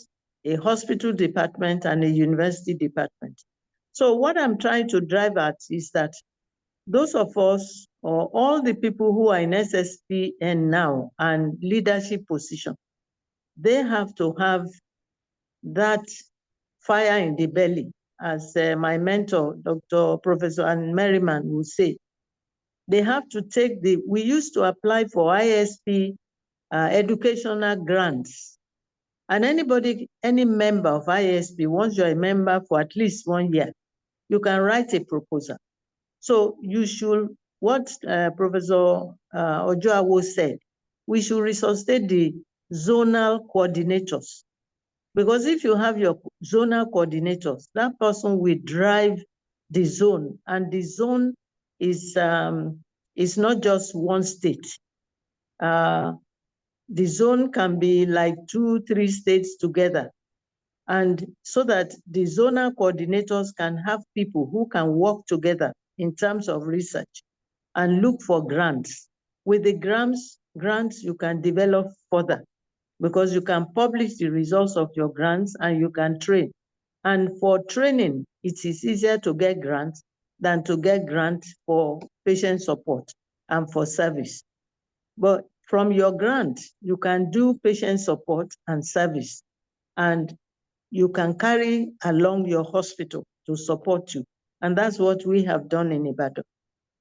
[SPEAKER 3] a hospital department and a university department. So what I'm trying to drive at is that those of us, or all the people who are in SSPN now and leadership position, they have to have that fire in the belly, as my mentor, Dr. Professor Anne Merriman, would say. They have to take we used to apply for ISP educational grants. And any member of ISP, once you're a member for at least 1 year, you can write a proposal. So you should, what Professor Ojoawo said, we should resuscitate the zonal coordinators. Because if you have your zonal coordinators, that person will drive the zone, and the zone is not just one state. The zone can be like 2-3 states together. And so that the zonal coordinators can have people who can work together in terms of research and look for grants. With the grants you can develop further, because you can publish the results of your grants and you can train. And for training, it is easier to get grants than to get grants for patient support and for service. But from your grant, you can do patient support and service, and you can carry along your hospital to support you. And that's what we have done in Ibadan.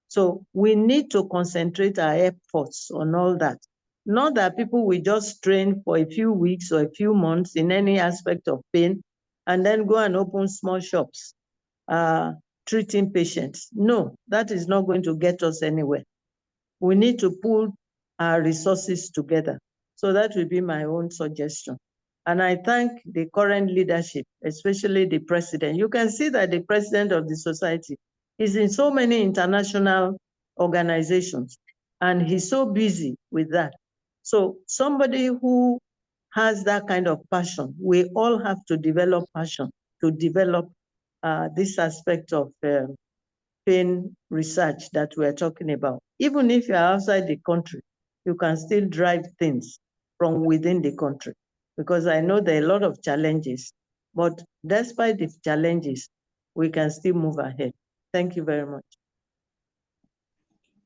[SPEAKER 3] So we need to concentrate our efforts on all that. Not that people will just train for a few weeks or a few months in any aspect of pain and then go and open small shops treating patients. No, that is not going to get us anywhere. We need to pull our resources together. So that will be my own suggestion. And I thank the current leadership, especially the president. You can see that the president of the society is in so many international organizations, and he's so busy with that. So somebody who has that kind of passion, we all have to develop passion to develop this aspect of pain research that we're talking about. Even if you're outside the country, you can still drive things from within the country, because I know there are a lot of challenges, but despite the challenges, we can still move ahead. Thank you very much.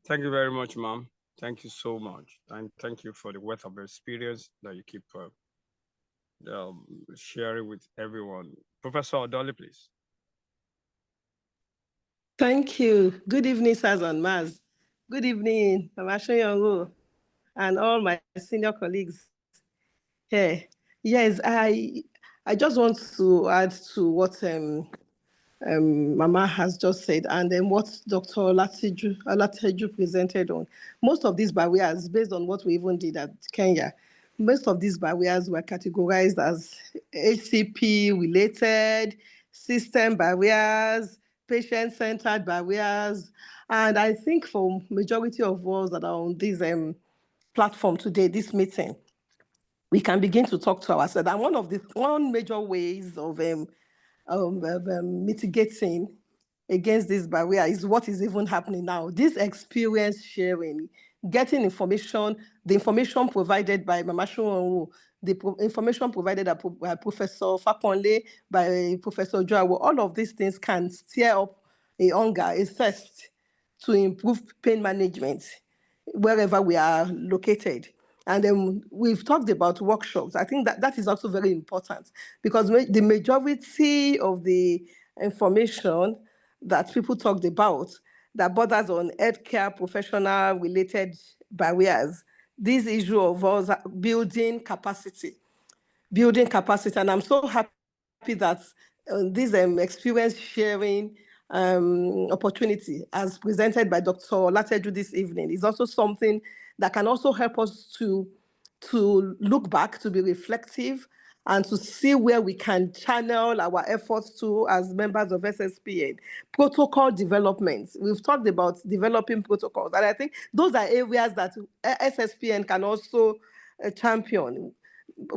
[SPEAKER 1] Thank you very much, ma'am. Thank you so much. And thank you for the wealth of experience that you keep sharing with everyone. Professor Odoli, please.
[SPEAKER 5] Thank you. Good evening, sirs and Maz. Good evening, Mama Shoyongo, and all my senior colleagues here. Yes, I just want to add to what Mama has just said, and then what Dr. Olateju presented on. Most of these barriers, based on what we even did at Kenya, most of these barriers were categorized as HCP-related, system barriers, patient-centered barriers. And I think for majority of us that are on this platform today, this meeting, we can begin to talk to ourselves. And one major ways of mitigating
[SPEAKER 6] against this barrier is what is even happening now. This experience sharing, getting information, the information provided by Mama Shonwo, the information provided by Professor Fakonle, by Professor Joawo, all of these things can stir up a hunger, a thirst to improve pain management wherever we are located. And then we've talked about workshops. I think that is also very important because the majority of the information that people talked about that borders on healthcare professional related barriers, this issue of us building capacity. And I'm so happy that this experience sharing opportunity as presented by Dr. Olateju this evening is also something that can also help us to look back, to be reflective, and to see where we can channel our efforts to as members of SSPN. Protocol development. We've talked about developing protocols, and I think those are areas that SSPN can also champion.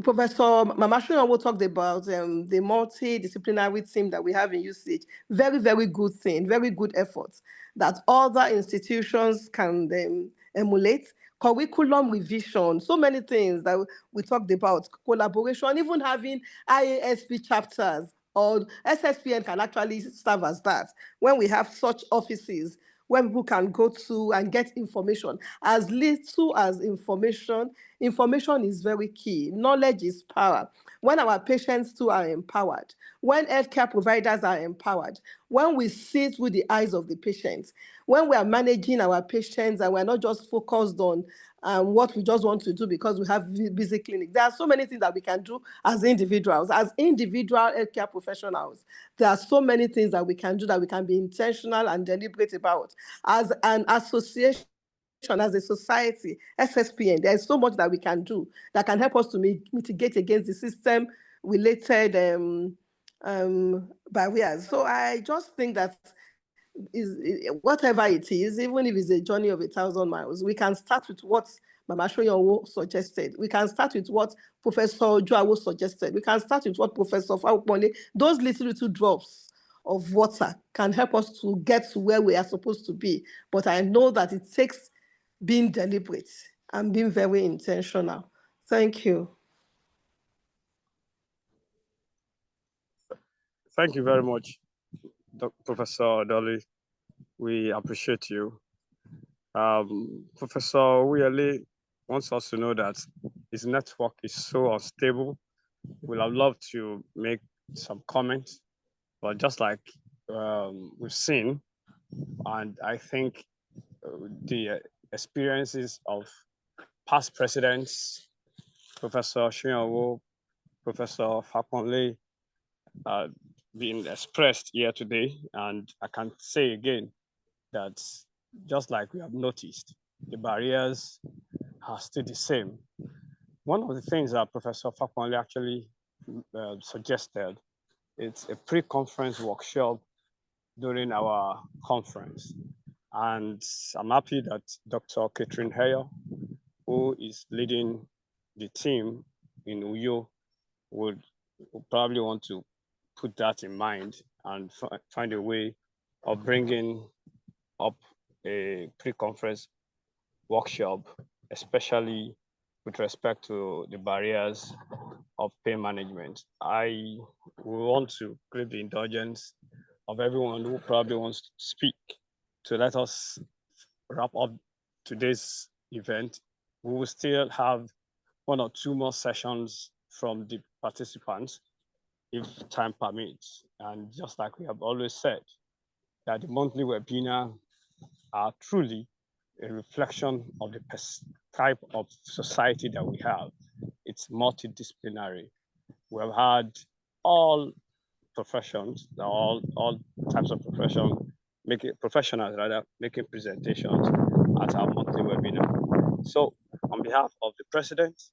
[SPEAKER 6] Professor Mama Shonwo talked about the multidisciplinary team that we have in UCH. Very, very good thing, very good efforts that other institutions can emulate. Curriculum revision, so many things that we talked about, collaboration, even having IASP chapters or SSPN can actually serve as that. When we have such offices where people can go to and get information, as little as information is very key. Knowledge is power. When our patients too are empowered, when healthcare providers are empowered, when we see through the eyes of the patients, when we are managing our patients and we're not just focused on what we just want to do because we have busy clinic. There are so many things that we can do as individuals, as individual healthcare professionals. There are so many things that we can do that we can be intentional and deliberate about. As an association, as a society, SSPN, there is so much that we can do that can help us to mitigate against the system-related barriers. So I just think that whatever it is, even if it's a journey of 1,000 miles, we can start with what Mama Shonwo suggested. We can start with what Professor Joawo suggested. We can start with what Professor Fakonle, those little drops of water can help us to get to where we are supposed to be. But I know that it takes being deliberate and being very intentional. Thank you.
[SPEAKER 1] Thank you very much, Professor Dolly. We appreciate you. Professor Uyele wants us to know that his network is so unstable. We'll have loved to make some comments, but just like we've seen, and I think the experiences of past presidents, Professor Shonwo, Professor Fakonle, being expressed here today, and I can say again that just like we have noticed, the barriers are still the same. One of the things that Professor Fakonle actually suggested, it's a pre-conference workshop during our conference. And I'm happy that Dr. Catherine Heyer, who is leading the team in Uyo, would probably want to put that in mind and find a way of bringing up a pre-conference workshop, especially with respect to the barriers of pain management. I will want to crave the indulgence of everyone who probably wants to speak to let us wrap up today's event. We will still have 1 or 2 more sessions from the participants, if time permits. And just like we have always said, that the monthly webinar are truly a reflection of the type of society that we have. It's multidisciplinary. We have had all professions, all types of professionals making presentations at our monthly webinar. So on behalf of the president,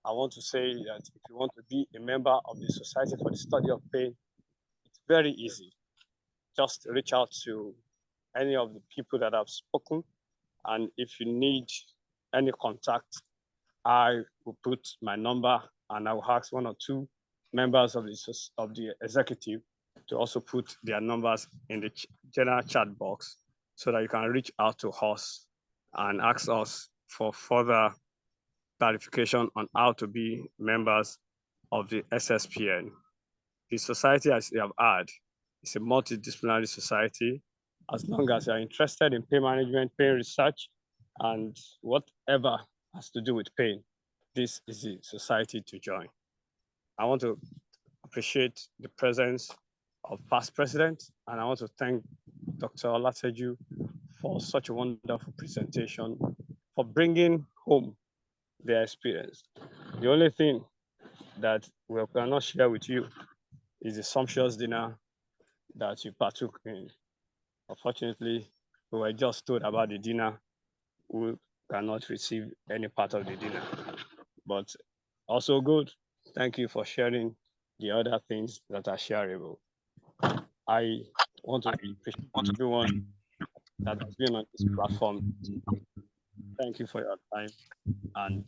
[SPEAKER 1] I want to say that if you want to be a member of the Society for the Study of Pain, it's very easy. Just reach out to any of the people that have spoken. And if you need any contact, I will put my number and I will ask 1 or 2 members of the executive to also put their numbers in the general chat box so that you can reach out to us and ask us for further clarification on how to be members of the SSPN. The society, as you have heard, is a multidisciplinary society. As long as you're interested in pain management, pain research, and whatever has to do with pain, this is the society to join. I want to appreciate the presence of past presidents, and I want to thank Dr. Olateju for such a wonderful presentation, for bringing home their experience. The only thing that we cannot share with you is the sumptuous dinner that you partook in. Unfortunately, we were just told about the dinner. We cannot receive any part of the dinner, but also good. Thank you for sharing the other things that are shareable. I want to appreciate everyone that has been on this platform. Thank you for your time, and